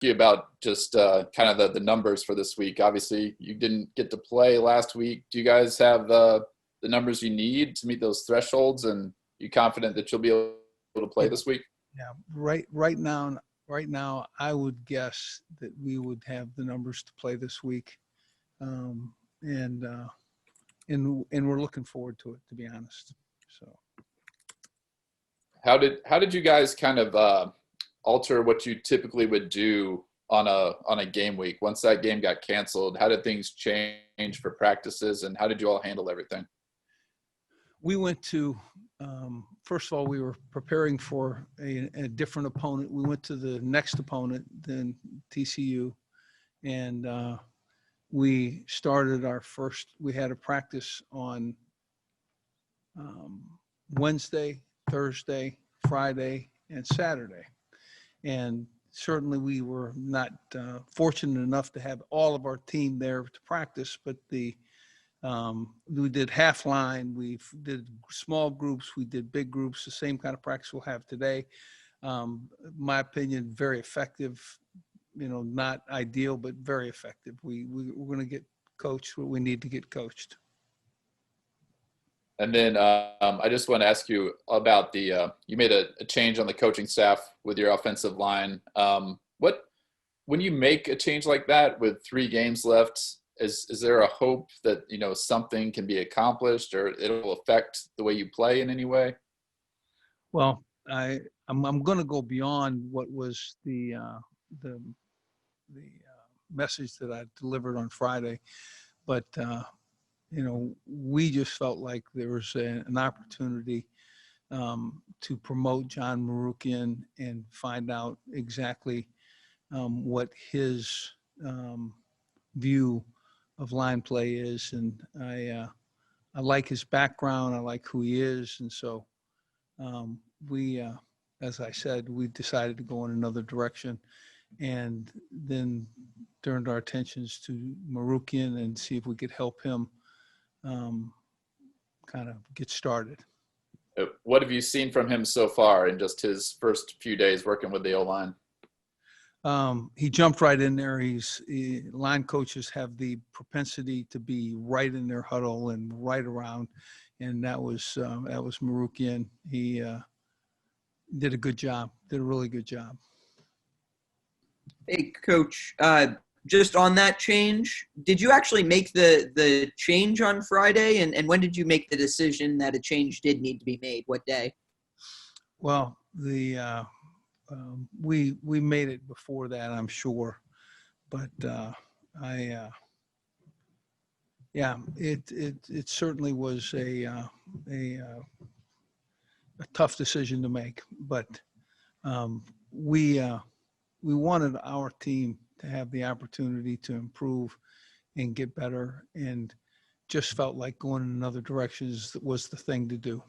you about just kind of the numbers for this week. Obviously, you didn't get to play last week. Do you guys have the numbers you need to meet those thresholds, and you confident that you'll be able to play this week? Yeah, right now, I would guess that we would have the numbers to play this week, and we're looking forward to it, to be honest. So, how did you guys kind of alter what you typically would do on a game week once that game got canceled? How did things change for practices, and how did you all handle everything? we went to first of all, we were preparing for a different opponent. We went to the next opponent than TCU, and we started we had a practice on Wednesday, Thursday, Friday, and Saturday. And certainly we were not fortunate enough to have all of our team there to practice, but we did half line, we did small groups, we did big groups, the same kind of practice we'll have today. My opinion, very effective, not ideal, but very effective. We're going to get coached what we need to get coached. And then I just want to ask you about you made a change on the coaching staff with your offensive line. When you make a change like that with 3 games left, is there a hope that, something can be accomplished or it'll affect the way you play in any way? Well, I'm going to go beyond what was the message that I delivered on Friday, but we just felt like there was an opportunity to promote John Marukian and find out exactly what his view of line play is. And I like his background. I like who he is. And so as I said, we decided to go in another direction and then turned our attentions to Marukian and see if we could help him kind of get started. What have you seen from him so far in just his first few days working with the O-line? He jumped right in there. Line coaches have the propensity to be right in their huddle and right around, and that was Marukian. He did a good job. Did a really good job. Hey, Coach. Just on that change, did you actually make the change on Friday? And when did you make the decision that a change did need to be made? What day? Well, we made it before that, I'm sure, but it certainly was a tough decision to make, but we wanted our team to have the opportunity to improve and get better, and just felt like going in another direction was the thing to do.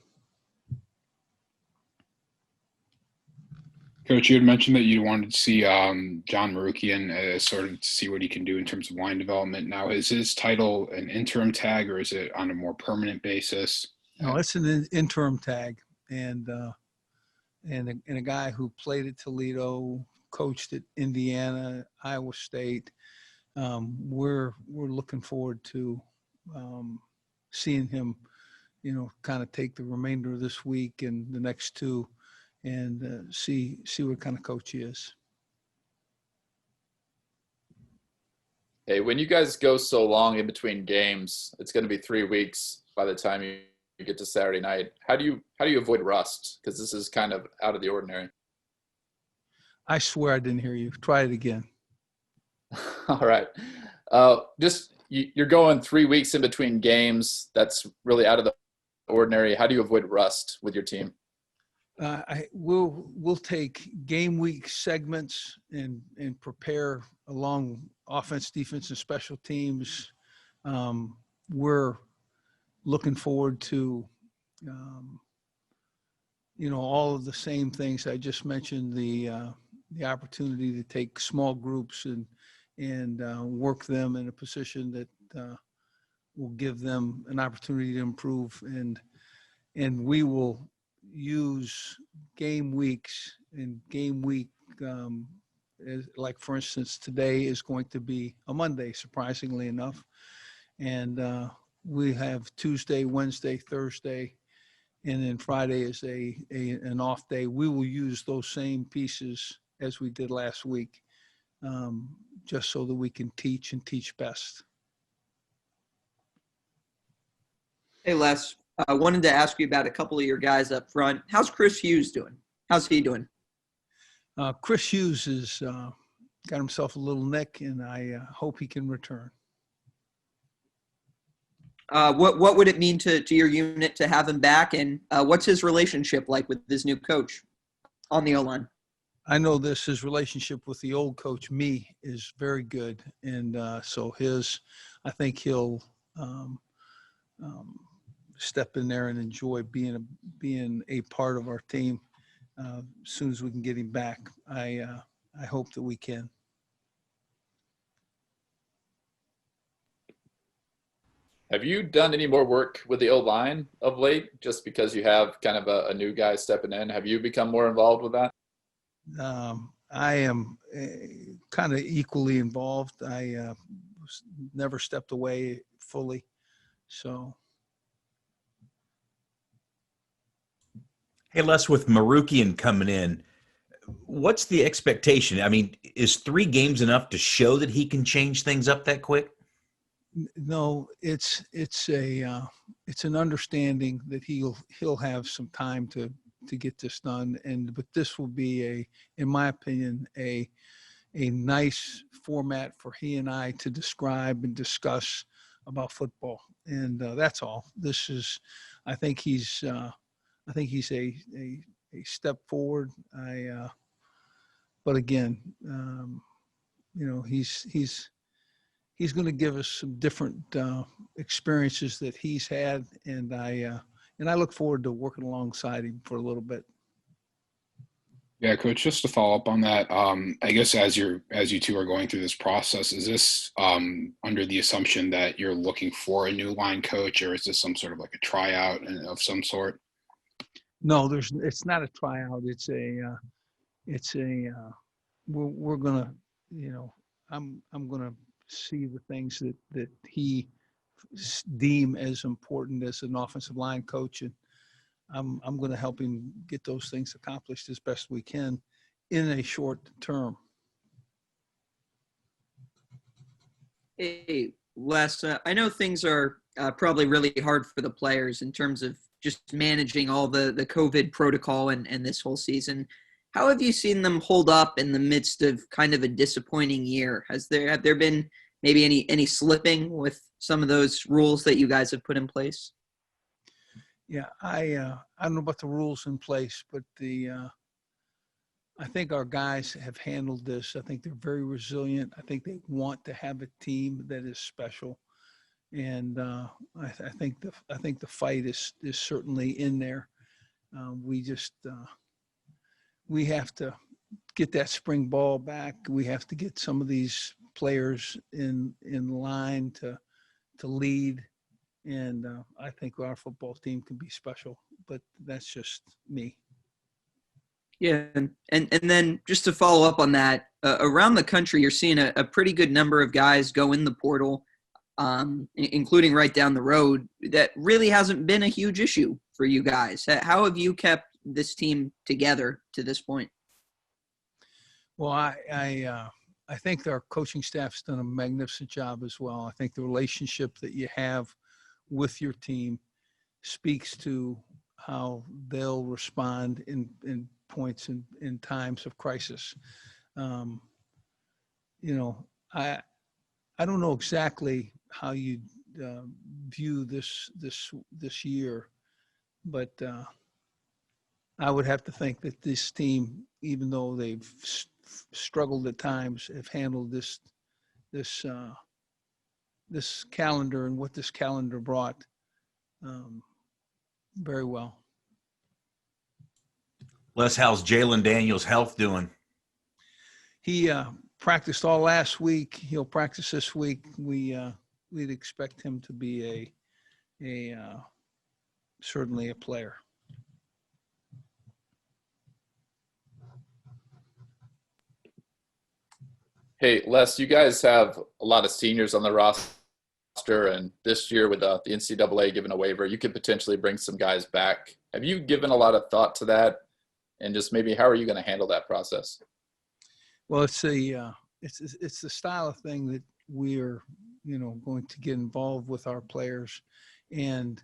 Coach, you had mentioned that you wanted to see John Marukian sort of to see what he can do in terms of line development. Now, is his title an interim tag or is it on a more permanent basis? No, it's an interim tag, and a guy who played at Toledo, coached at Indiana, Iowa State. We're looking forward to seeing him, kind of take the remainder of this week and the next 2, and see what kind of coach he is. Hey, when you guys go so long in between games, it's going to be 3 weeks by the time you get to Saturday night. How do you avoid rust? Because this is kind of out of the ordinary. I swear I didn't hear you. Try it again. All right. You're going 3 weeks in between games. That's really out of the ordinary. How do you avoid rust with your team? We'll take game week segments and prepare along offense, defense, and special teams. We're looking forward to all of the same things I just mentioned. The opportunity to take small groups and work them in a position that will give them an opportunity to improve, and we will use game weeks and game week like for instance, today is going to be a Monday, surprisingly enough. And we have Tuesday, Wednesday, Thursday, and then Friday is an off day. We will use those same pieces as we did last week, just so that we can teach and teach best. Hey, Les, I wanted to ask you about a couple of your guys up front. How's Chris Hughes doing? How's he doing? Chris Hughes has got himself a little nick, and I hope he can return. What would it mean to your unit to have him back, and what's his relationship like with his new coach on the O-line? I know his relationship with the old coach, me, is very good. And so I think he'll step in there and enjoy being a part of our team as soon as we can get him back. I hope that we can. Have you done any more work with the O-line of late, just because you have kind of a new guy stepping in? Have you become more involved with that? I am kind of equally involved. I never stepped away fully. So. Hey, Les, with Marukian coming in, what's the expectation? I mean, is 3 games enough to show that he can change things up that quick? No, it's an understanding that he'll have some time to get this done, but this will be in my opinion, a nice format for he and I to describe and discuss about football, and that's all. I think he's a step forward. But again, he's going to give us some different experiences that he's had, and I look forward to working alongside him for a little bit. Yeah, Coach, just to follow up on that, I guess as you two are going through this process, is this under the assumption that you're looking for a new line coach, or is this some sort of like a tryout of some sort? No, it's not a tryout. We're gonna, I'm gonna see the things that he deem as important as an offensive line coach, and I'm going to help him get those things accomplished as best we can in a short term. Hey, Les, I know things are probably really hard for the players in terms of just managing all the COVID protocol and this whole season. How have you seen them hold up in the midst of kind of a disappointing year? Have there been maybe any slipping with some of those rules that you guys have put in place? Yeah, I don't know about the rules in place, but I think our guys have handled this. I think they're very resilient. I think they want to have a team that is special, and I think the fight is certainly in there. We have to get that spring ball back. We have to get some of these players in line to lead. And I think our football team can be special, but that's just me. Yeah, and then just to follow up on that, around the country, you're seeing a pretty good number of guys go in the portal, including right down the road. That really hasn't been a huge issue for you guys. How have you kept this team together to this point? Well, I think our coaching staff's done a magnificent job as well. I think the relationship that you have with your team speaks to how they'll respond in points in times of crisis. I don't know exactly how you view this year, but I would have to think that this team, even though they've struggled at times, have handled this calendar and what this calendar brought very well. Les, how's Jalen Daniels' health doing? He practiced all last week. He'll practice this week. We'd expect him to be certainly a player. Hey, Les, you guys have a lot of seniors on the roster, and this year with the NCAA giving a waiver, you could potentially bring some guys back. Have you given a lot of thought to that? And just maybe how are you going to handle that process? Well, it's the style of thing that we're going to get involved with our players, and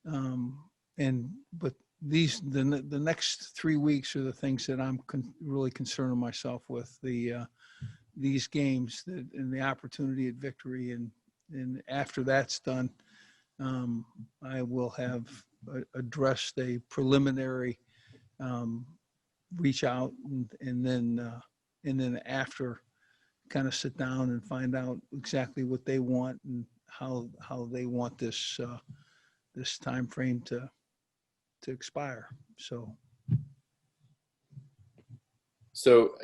but the next 3 weeks are the things that I'm really concerning myself with these games and the opportunity at victory, and after that's done, I will have addressed a preliminary um, reach out, and then after, kind of sit down and find out exactly what they want and how they want this time frame to expire. So So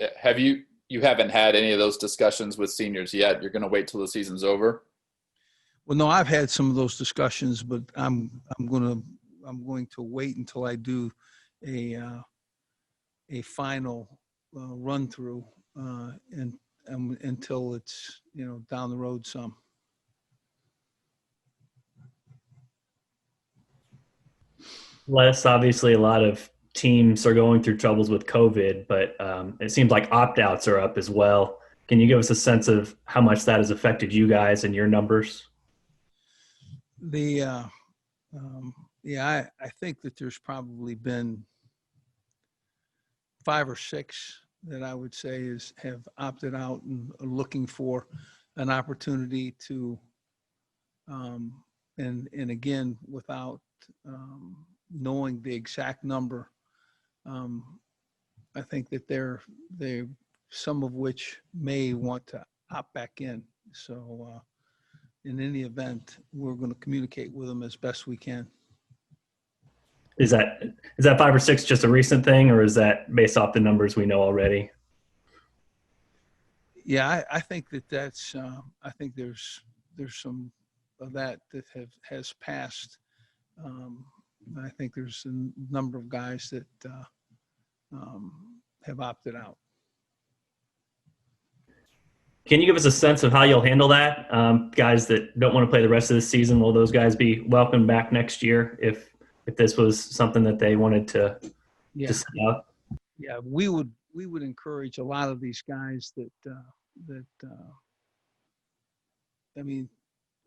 you haven't had any of those discussions with seniors yet? You're going to wait till the season's over? well, no, I've had some of those discussions, but I'm going to wait until I do a final run through, and until it's down the road some. Less obviously, a lot of teams are going through troubles with COVID, but it seems like opt-outs are up as well. Can you give us a sense of how much that has affected you guys and your numbers? The yeah, I think that there's probably been 5 or 6 that I would say have opted out and are looking for an opportunity to, and again, without knowing the exact number, I think that they some of which may want to opt back in. So in any event, we're going to communicate with them as best we can. Is that 5 or 6 just a recent thing, or is that based off the numbers we know already? Yeah, I think that's I think there's some of that has passed. Um, I think there's a number of guys that have opted out. Can you give us a sense of how you'll handle that? Guys that don't want to play the rest of the season, will those guys be welcomed back next year if this was something that they wanted to Yeah, set out? yeah, we would encourage a lot of these guys that I mean,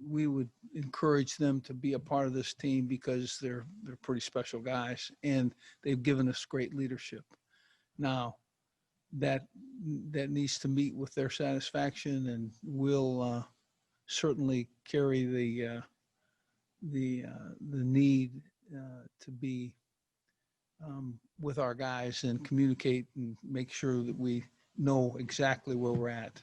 we would encourage them to be a part of this team because they're pretty special guys and they've given us great leadership. Now, that needs to meet with their satisfaction, and we'll certainly carry the need to be with our guys and communicate and make sure that we know exactly where we're at.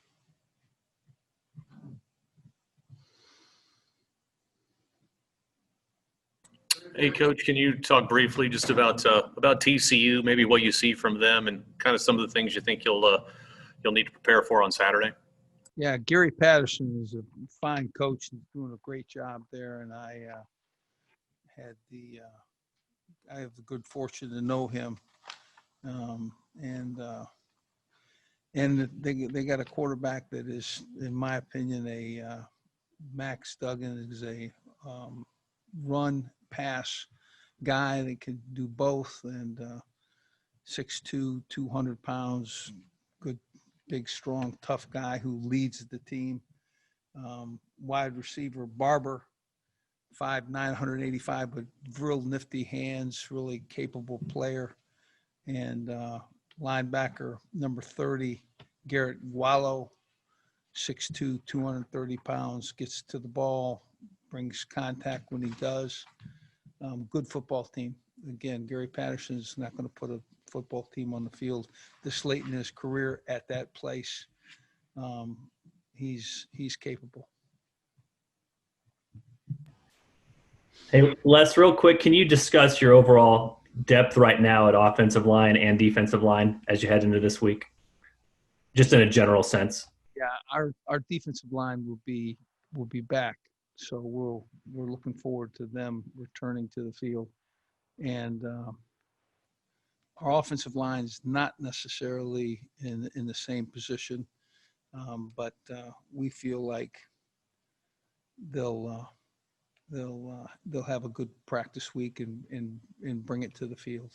Hey, Coach, can you talk briefly just about TCU, maybe what you see from them, and kind of some of the things you think you'll need to prepare for on Saturday? Yeah, Gary Patterson is a fine coach and doing a great job there, and had the I have the good fortune to know him, um, and they got a quarterback that is, in my opinion, Max Duggan is a run pass guy that can do both, and 6'2", 200 pounds, good, big, strong, tough guy who leads the team. Wide receiver Barber, 5'9", 185, but real nifty hands, really capable player. And linebacker number 30, Garrett Wallow, 6'2", 230 pounds, gets to the ball, brings contact when he does. Good football team. Again, Gary Patterson's not going to put a football team on the field this late in his career at that place. He's capable. Hey, Les, real quick, can you discuss your overall depth right now at offensive line and defensive line as you head into this week, just in a general sense? Yeah, our defensive line will be back, so we're looking forward to them returning to the field, and our offensive line is not necessarily in the same position. But we feel like they'll have a good practice week and bring it to the field.